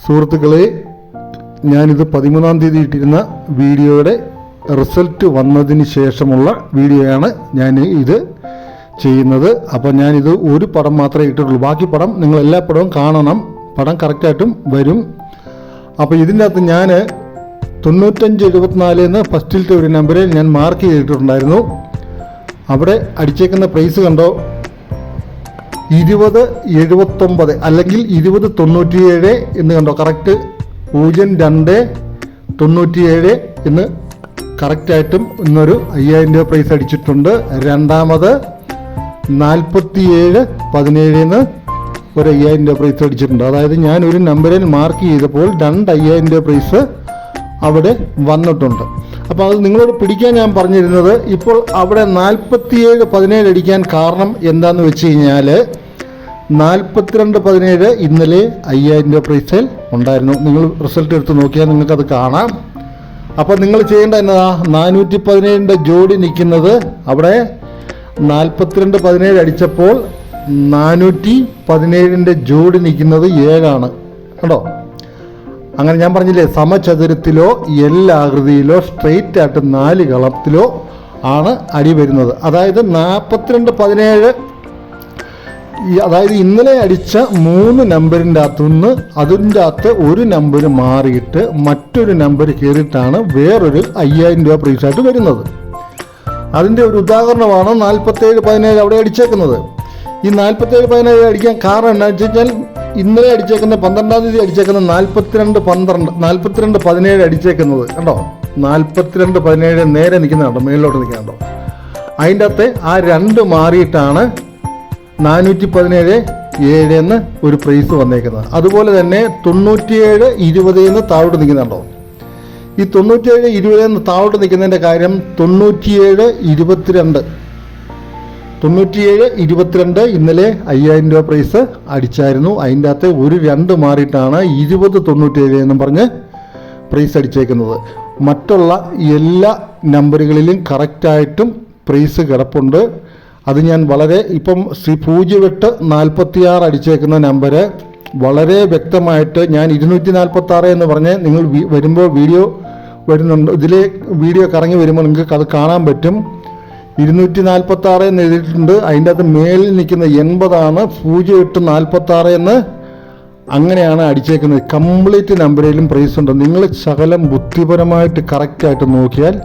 സുഹൃത്തുക്കളെ, ഞാനിത് 13-ാം തീയതി ഇട്ടിരുന്ന വീഡിയോയുടെ റിസൾട്ട് വന്നതിന് ശേഷമുള്ള വീഡിയോയാണ് ഞാൻ ഇത് ചെയ്യുന്നത്. അപ്പോൾ ഞാനിത് ഒരു പടം മാത്രമേ ഇട്ടിട്ടുള്ളൂ. ബാക്കി പടം നിങ്ങൾ എല്ലാ പടവും കാണണം. പടം കറക്റ്റായിട്ടും വരും. അപ്പോൾ ഇതിൻ്റെ അകത്ത് ഞാൻ 9574 എന്ന് ഫസ്റ്റിലത്തെ ഒരു നമ്പറിൽ ഞാൻ മാർക്ക് ചെയ്തിട്ടുണ്ടായിരുന്നു. അവിടെ അടിച്ചേക്കുന്ന പ്രൈസ് കണ്ടോ, 2079 അല്ലെങ്കിൽ 2097 എന്ന് കണ്ടോ. കറക്റ്റ് 0297 എന്ന് കറക്റ്റായിട്ടും ഇന്നൊരു 5000 രൂപ പ്രൈസ് അടിച്ചിട്ടുണ്ട്. രണ്ടാമത് 4717 എന്ന് ഒരു 5000 രൂപ പ്രൈസ് അടിച്ചിട്ടുണ്ട്. അതായത് ഞാൻ ഒരു നമ്പറിൽ മാർക്ക് ചെയ്തപ്പോൾ 5000 രൂപ പ്രൈസ് അവിടെ വന്നിട്ടുണ്ട്. അപ്പോൾ അത് നിങ്ങളോട് പിടിക്കാൻ ഞാൻ പറഞ്ഞിരുന്നത്, ഇപ്പോൾ അവിടെ 4717 അടിക്കാൻ കാരണം എന്താണെന്ന് വെച്ച് കഴിഞ്ഞാൽ 4217 ഇന്നലെ 5000 രൂപ പ്രൈസിൽ ഉണ്ടായിരുന്നു. നിങ്ങൾ റിസൾട്ട് എടുത്ത് നോക്കിയാൽ നിങ്ങൾക്കത് കാണാം. അപ്പോൾ നിങ്ങൾ ചെയ്യേണ്ട എന്നതാ, 417 ജോഡി നിൽക്കുന്നത് അവിടെ 4217 അടിച്ചപ്പോൾ 417 ജോഡി നിൽക്കുന്നത് 7 കേട്ടോ. അങ്ങനെ ഞാൻ പറഞ്ഞില്ലേ, സമചതുരത്തിലോ ആകൃതിയിലോ സ്ട്രെയിറ്റ് ആയിട്ട് 4 കളത്തിലോ ആണ് അടി വരുന്നത്. അതായത് 4217, അതായത് ഇന്നലെ അടിച്ച 3 നമ്പറിൻ്റെ അകത്തുനിന്ന് അതിൻ്റെ അകത്ത് ഒരു നമ്പർ മാറിയിട്ട് മറ്റൊരു നമ്പർ കയറിയിട്ടാണ് വേറൊരു 5000 രൂപ പ്രൈസായിട്ട് വരുന്നത്. അതിൻ്റെ ഒരു ഉദാഹരണമാണ് 4717 അവിടെ അടിച്ചേക്കുന്നത്. ഈ 4717 അടിക്കാൻ കാരണം എന്താണെന്ന് വെച്ച് കഴിഞ്ഞാൽ, ഇന്നലെ അടിച്ചേക്കുന്ന 12-ാം തീയതി അടിച്ചേക്കുന്ന 4217 അടിച്ചേക്കുന്നത് കണ്ടോ. 4217 നേരെ നിൽക്കുന്നുണ്ടോ, മേളിലോട്ട് നിൽക്കുന്നുണ്ടോ. അതിൻ്റെ അകത്ത് ആ 2 മാറിയിട്ടാണ് 417 എന്ന് ഒരു പ്രൈസ് വന്നേക്കുന്നത്. അതുപോലെ തന്നെ 9720 എന്ന് താഴോട്ട് നിൽക്കുന്നുണ്ടോ. ഈ 9720 എന്ന് താഴോട്ട് നിൽക്കുന്നതിൻ്റെ കാര്യം 9722 ഇന്നലെ 5000 രൂപ പ്രൈസ് അടിച്ചായിരുന്നു. അതിൻ്റെ അകത്ത് ഒരു 2 മാറിയിട്ടാണ് 2097 എന്നും പറഞ്ഞ് പ്രൈസ് അടിച്ചേക്കുന്നത്. മറ്റുള്ള എല്ലാ നമ്പറുകളിലും കറക്റ്റായിട്ടും പ്രൈസ് കിടപ്പുണ്ട്. അത് ഞാൻ വളരെ ഇപ്പം 0846 അടിച്ചേക്കുന്ന നമ്പർ വളരെ വ്യക്തമായിട്ട് ഞാൻ 246 എന്ന് പറഞ്ഞ് നിങ്ങൾ വരുമ്പോൾ വീഡിയോ വരുന്നുണ്ട്. ഇതിലെ വീഡിയോ കറങ്ങി വരുമ്പോൾ നിങ്ങൾക്ക് അത് കാണാൻ പറ്റും. 246 എന്ന് എഴുതിയിട്ടുണ്ട്. അതിൻ്റെ അകത്ത് മേലിൽ നിൽക്കുന്ന 80 0846 എന്ന് അങ്ങനെയാണ് അടിച്ചേക്കുന്നത്. കംപ്ലീറ്റ് നമ്പറിലും പ്രൈസ് ഉണ്ട്. നിങ്ങൾ ശകലം ബുദ്ധിപരമായിട്ട് കറക്റ്റായിട്ട് നോക്കിയാൽ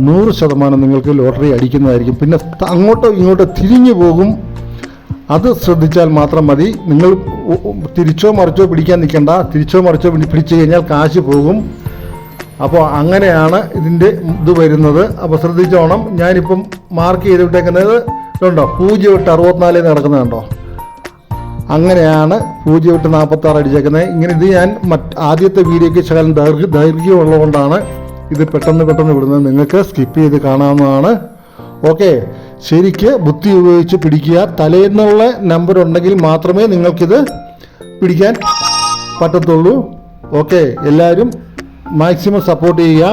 100% നിങ്ങൾക്ക് ലോട്ടറി അടിക്കുന്നതായിരിക്കും. പിന്നെ അങ്ങോട്ടോ ഇങ്ങോട്ടോ തിരിഞ്ഞു പോകും, അത് ശ്രദ്ധിച്ചാൽ മാത്രം മതി. നിങ്ങൾ തിരിച്ചോ മറിച്ചോ പിടിക്കാൻ നിൽക്കണ്ട. തിരിച്ചോ മറിച്ചോ പിടിച്ചു കഴിഞ്ഞാൽ കാശ് പോകും. അപ്പോൾ അങ്ങനെയാണ് ഇതിൻ്റെ ഇത് വരുന്നത്. അപ്പോൾ ശ്രദ്ധിച്ചോണം. ഞാനിപ്പം മാർക്ക് ചെയ്തിട്ടേക്കുന്നത് ഇതുണ്ടോ, 0864 എന്ന് കിടക്കുന്നത്. അങ്ങനെയാണ് 0846 അടിച്ചേക്കുന്നത്. ഇങ്ങനെ ഇത് ഞാൻ ആദ്യത്തെ വീഡിയോയ്ക്ക് ശകലം ദൈർഘ്യമുള്ളതുകൊണ്ടാണ് ഇത് പെട്ടെന്ന് വിടുന്നത്. നിങ്ങൾക്ക് സ്കിപ്പ് ചെയ്ത് കാണാവുന്നതാണ്. ഓക്കെ, ശരിക്ക് ബുദ്ധി ഉപയോഗിച്ച് പിടിക്കുക. തലേന്നുള്ള നമ്പർ ഉണ്ടെങ്കിൽ മാത്രമേ നിങ്ങൾക്കിത് പിടിക്കാൻ പറ്റത്തുള്ളൂ. ഓക്കെ, എല്ലാവരും മാക്സിമം സപ്പോർട്ട് ചെയ്യുക.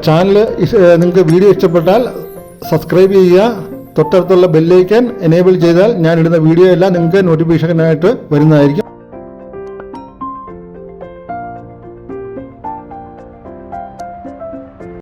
ചാനൽ നിങ്ങൾക്ക് വീഡിയോ ഇഷ്ടപ്പെട്ടാൽ സബ്സ്ക്രൈബ് ചെയ്യുക. തൊട്ടടുത്തുള്ള ബെല്ലൈക്കൻ എനേബിൾ ചെയ്താൽ ഞാനിടുന്ന വീഡിയോ എല്ലാം നിങ്ങൾക്ക് നോട്ടിഫിക്കേഷനായിട്ട് വരുന്നതായിരിക്കും.